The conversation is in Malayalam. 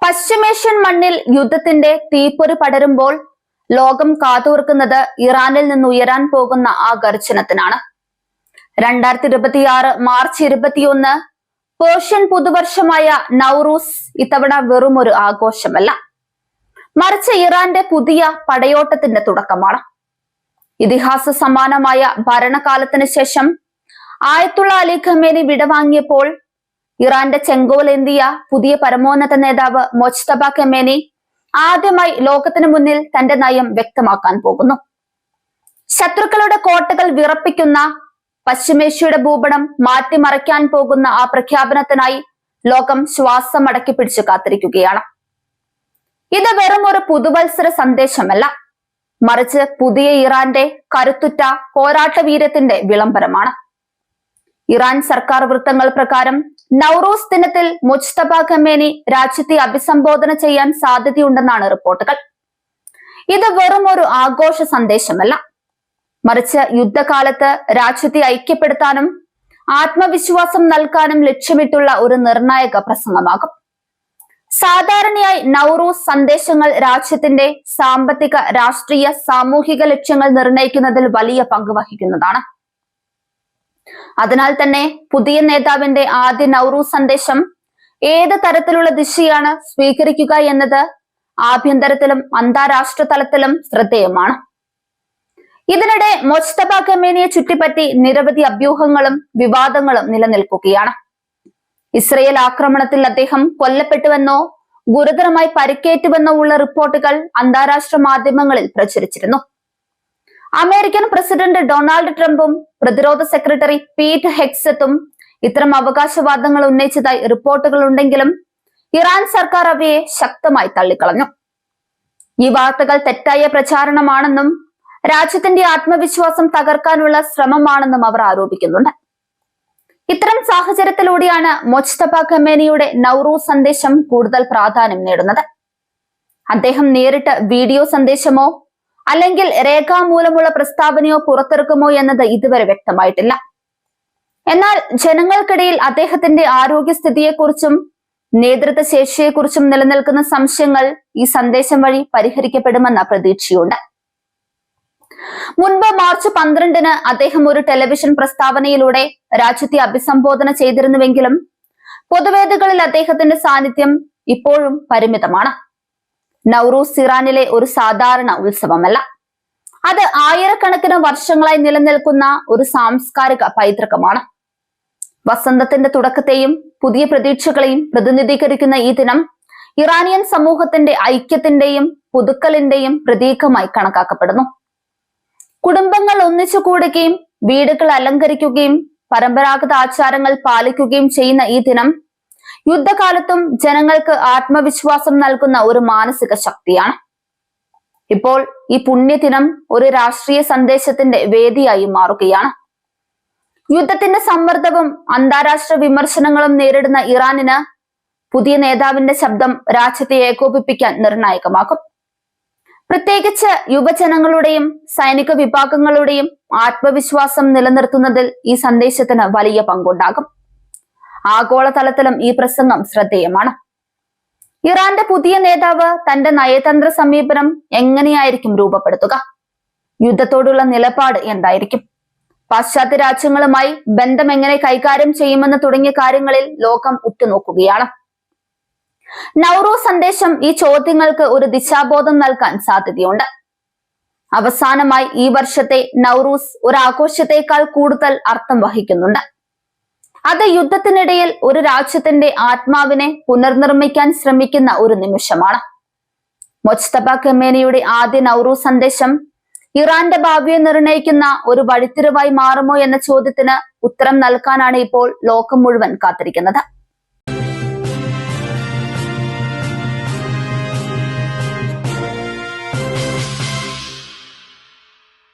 പശ്ചിമേഷ്യൻ മണ്ണിൽ യുദ്ധത്തിന്റെ തീപ്പൊരി പടരുമ്പോൾ ലോകം കാതോർക്കുന്നത് ഇറാനിൽ നിന്ന് ഉയരാൻ പോകുന്ന ആ ഗർജനത്തിനാണ്. 2026 മാർച്ച് 21 പേർഷ്യൻ പുതുവർഷമായ നൗറൂസ് ഇത്തവണ വെറുമൊരു ആഘോഷമല്ല, മറിച്ച് ഇറാന്റെ പുതിയ പടയോട്ടത്തിന്റെ തുടക്കമാണ്. ഇതിഹാസ സമാനമായ ഭരണകാലത്തിന് ശേഷം ആയത്തുള്ള അലി ഖമേനി വിടവാങ്ങിയപ്പോൾ ഇറാന്റെ ചെങ്കോലേന്തിയ പുതിയ പരമോന്നത നേതാവ് മൊജ്തബ ഖമേനി ആദ്യമായി ലോകത്തിന് മുന്നിൽ തന്റെ നയം വ്യക്തമാക്കാൻ പോകുന്നു. ശത്രുക്കളുടെ കോട്ടകൾ വിറപ്പിക്കുന്ന പശ്ചിമേഷ്യയുടെ ഭൂപടം മാറ്റിമറിക്കാൻ പോകുന്ന ആ പ്രഖ്യാപനത്തിനായി ലോകം ശ്വാസം അടക്കി പിടിച്ചു കാത്തിരിക്കുകയാണ്. ഇത് വെറും ഒരു പുതുവത്സര സന്ദേശമല്ല, മറിച്ച് പുതിയ ഇറാന്റെ കരുത്തുറ്റ പോരാട്ട വീര്യത്തിന്റെ വിളംബരമാണ്. ഇറാൻ സർക്കാർ വൃത്തങ്ങൾ പ്രകാരം നൗറൂസ് ദിനത്തിൽ മുജ്തബ ഖമേനി രാജ്യത്തെ അഭിസംബോധന ചെയ്യാൻ സാധ്യതയുണ്ടെന്നാണ് റിപ്പോർട്ടുകൾ. ഇത് വെറും ഒരു ആഘോഷ സന്ദേശമല്ല, മറിച്ച് യുദ്ധകാലത്ത് രാജ്യത്തെ ഐക്യപ്പെടുത്താനും ആത്മവിശ്വാസം നൽകാനും ലക്ഷ്യമിട്ടുള്ള ഒരു നിർണായക പ്രസംഗമാകും. സാധാരണയായി നൗറൂസ് സന്ദേശങ്ങൾ രാജ്യത്തിന്റെ സാമ്പത്തിക, രാഷ്ട്രീയ, സാമൂഹിക ലക്ഷ്യങ്ങൾ നിർണ്ണയിക്കുന്നതിൽ വലിയ പങ്ക് വഹിക്കുന്നതാണ്. അതിനാൽ തന്നെ പുതിയ നേതാവിന്റെ ആദ്യ നൗറൂസ് സന്ദേശം ഏത് തരത്തിലുള്ള ദിശയാണ് സ്വീകരിക്കുക എന്നത് ആഭ്യന്തരത്തിലും അന്താരാഷ്ട്ര തലത്തിലും ശ്രദ്ധേയമാണ്. ഇതിനിടെ മൊജ്തബ ഖമേനിയെ ചുറ്റിപ്പറ്റി നിരവധി അഭ്യൂഹങ്ങളും വിവാദങ്ങളും നിലനിൽക്കുകയാണ്. ഇസ്രയേൽ ആക്രമണത്തിൽ അദ്ദേഹം കൊല്ലപ്പെട്ടുവെന്നോ ഗുരുതരമായി പരിക്കേറ്റുവെന്നോ ഉള്ള റിപ്പോർട്ടുകൾ അന്താരാഷ്ട്ര മാധ്യമങ്ങളിൽ പ്രചരിച്ചിരുന്നു. അമേരിക്കൻ പ്രസിഡന്റ് ഡൊണാൾഡ് ട്രംപും പ്രതിരോധ സെക്രട്ടറി പീറ്റ് ഹെഗ്സെത്തും ഇത്തരം അവകാശവാദങ്ങൾ ഉന്നയിച്ചതായി റിപ്പോർട്ടുകൾ ഉണ്ടെങ്കിലും ഇറാൻ സർക്കാർ അവയെ ശക്തമായി തള്ളിക്കളഞ്ഞു. ഈ വാർത്തകൾ തെറ്റായ പ്രചാരണമാണെന്നും രാജ്യത്തിന്റെ ആത്മവിശ്വാസം തകർക്കാനുള്ള ശ്രമമാണെന്നും അവർ ആരോപിക്കുന്നുണ്ട്. ഇത്തരം സാഹചര്യത്തിലൂടെയാണ് മൊജ്തബ ഖമേനിയുടെ നൗറൂസ് സന്ദേശം കൂടുതൽ പ്രാധാന്യം നേടുന്നത്. അദ്ദേഹം നേരിട്ട് വീഡിയോ സന്ദേശമോ അല്ലെങ്കിൽ രേഖാമൂലമുള്ള പ്രസ്താവനയോ പുറത്തിറക്കുമോ എന്നത് ഇതുവരെ വ്യക്തമായിട്ടില്ല. എന്നാൽ ജനങ്ങൾക്കിടയിൽ അദ്ദേഹത്തിന്റെ ആരോഗ്യസ്ഥിതിയെക്കുറിച്ചും നേതൃത്വ ശേഷിയെക്കുറിച്ചും നിലനിൽക്കുന്ന സംശയങ്ങൾ ഈ സന്ദേശം വഴി പരിഹരിക്കപ്പെടുമെന്ന പ്രതീക്ഷയുണ്ട്. മുൻപ് മാർച്ച് 12 അദ്ദേഹം ഒരു ടെലിവിഷൻ പ്രസ്താവനയിലൂടെ രാജ്യത്തെ അഭിസംബോധന ചെയ്തിരുന്നുവെങ്കിലും പൊതുവേദികളിൽ അദ്ദേഹത്തിന്റെ സാന്നിധ്യം ഇപ്പോഴും പരിമിതമാണ്. നൗറൂസ് ഇറാനിലെ ഒരു സാധാരണ ഉത്സവമല്ല, അത് ആയിരക്കണക്കിന് വർഷങ്ങളായി നിലനിൽക്കുന്ന ഒരു സാംസ്കാരിക പൈതൃകമാണ്. വസന്തത്തിന്റെ തുടക്കത്തെയും പുതിയ പ്രതീക്ഷകളെയും പ്രതിനിധീകരിക്കുന്ന ഈ ദിനം ഇറാനിയൻ സമൂഹത്തിന്റെ ഐക്യത്തിന്റെയും പുതുക്കലിന്റെയും പ്രതീകമായി കണക്കാക്കപ്പെടുന്നു. കുടുംബങ്ങൾ ഒന്നിച്ചു കൂടുകയും വീടുകൾ അലങ്കരിക്കുകയും പരമ്പരാഗത ആചാരങ്ങൾ പാലിക്കുകയും ചെയ്യുന്ന ഈ ദിനം യുദ്ധകാലത്തും ജനങ്ങൾക്ക് ആത്മവിശ്വാസം നൽകുന്ന ഒരു മാനസിക ശക്തിയാണ്. ഇപ്പോൾ ഈ പുണ്യദിനം ഒരു രാഷ്ട്രീയ സന്ദേശത്തിന്റെ വേദിയായി മാറുകയാണ്. യുദ്ധത്തിന്റെ സമ്മർദ്ദവും അന്താരാഷ്ട്ര വിമർശനങ്ങളും നേരിടുന്ന ഇറാനിന് പുതിയ നേതാവിന്റെ ശബ്ദം രാജ്യത്തെ ഏകോപിപ്പിക്കാൻ നിർണായകമാകും. പ്രത്യേകിച്ച് യുവജനങ്ങളുടെയും സൈനിക വിഭാഗങ്ങളുടെയും ആത്മവിശ്വാസം നിലനിർത്തുന്നതിൽ ഈ സന്ദേശത്തിന് വലിയ പങ്കുണ്ടാകും. ആഗോളതലത്തിലും ഈ പ്രസംഗം ശ്രദ്ധേയമാണ്. ഇറാന്റെ പുതിയ നേതാവ് തന്റെ നയതന്ത്ര സമീപനം എങ്ങനെയായിരിക്കും രൂപപ്പെടുത്തുക? യുദ്ധത്തോടുള്ള നിലപാട് എന്തായിരിക്കും? പാശ്ചാത്യ രാജ്യങ്ങളുമായി ബന്ധം എങ്ങനെ കൈകാര്യം ചെയ്യുമെന്ന് തുടങ്ങിയ കാര്യങ്ങളിൽ ലോകം ഉറ്റുനോക്കുകയാണ്. നൗറൂസ് സന്ദേശം ഈ ചോദ്യങ്ങൾക്ക് ഒരു ദിശാബോധം നൽകാൻ സാധ്യതയുണ്ട്. അവസാനമായി ഈ വർഷത്തെ നൗറൂസ് ഒരു ആഘോഷത്തെക്കാൾ കൂടുതൽ അർത്ഥം വഹിക്കുന്നുണ്ട്. അത് യുദ്ധത്തിനിടയിൽ ഒരു രാജ്യത്തിന്റെ ആത്മാവിനെ പുനർനിർമ്മിക്കാൻ ശ്രമിക്കുന്ന ഒരു നിമിഷമാണ്. മൊജ്തബ ഖമേനിയുടെ ആദ്യ നൗറൂസ് സന്ദേശം ഇറാന്റെ ഭാവിയെ നിർണയിക്കുന്ന ഒരു വഴിത്തിരിവായി മാറുമോ എന്ന ചോദ്യത്തിന് ഉത്തരം നൽകാനാണ് ഇപ്പോൾ ലോകം മുഴുവൻ കാത്തിരിക്കുന്നത്.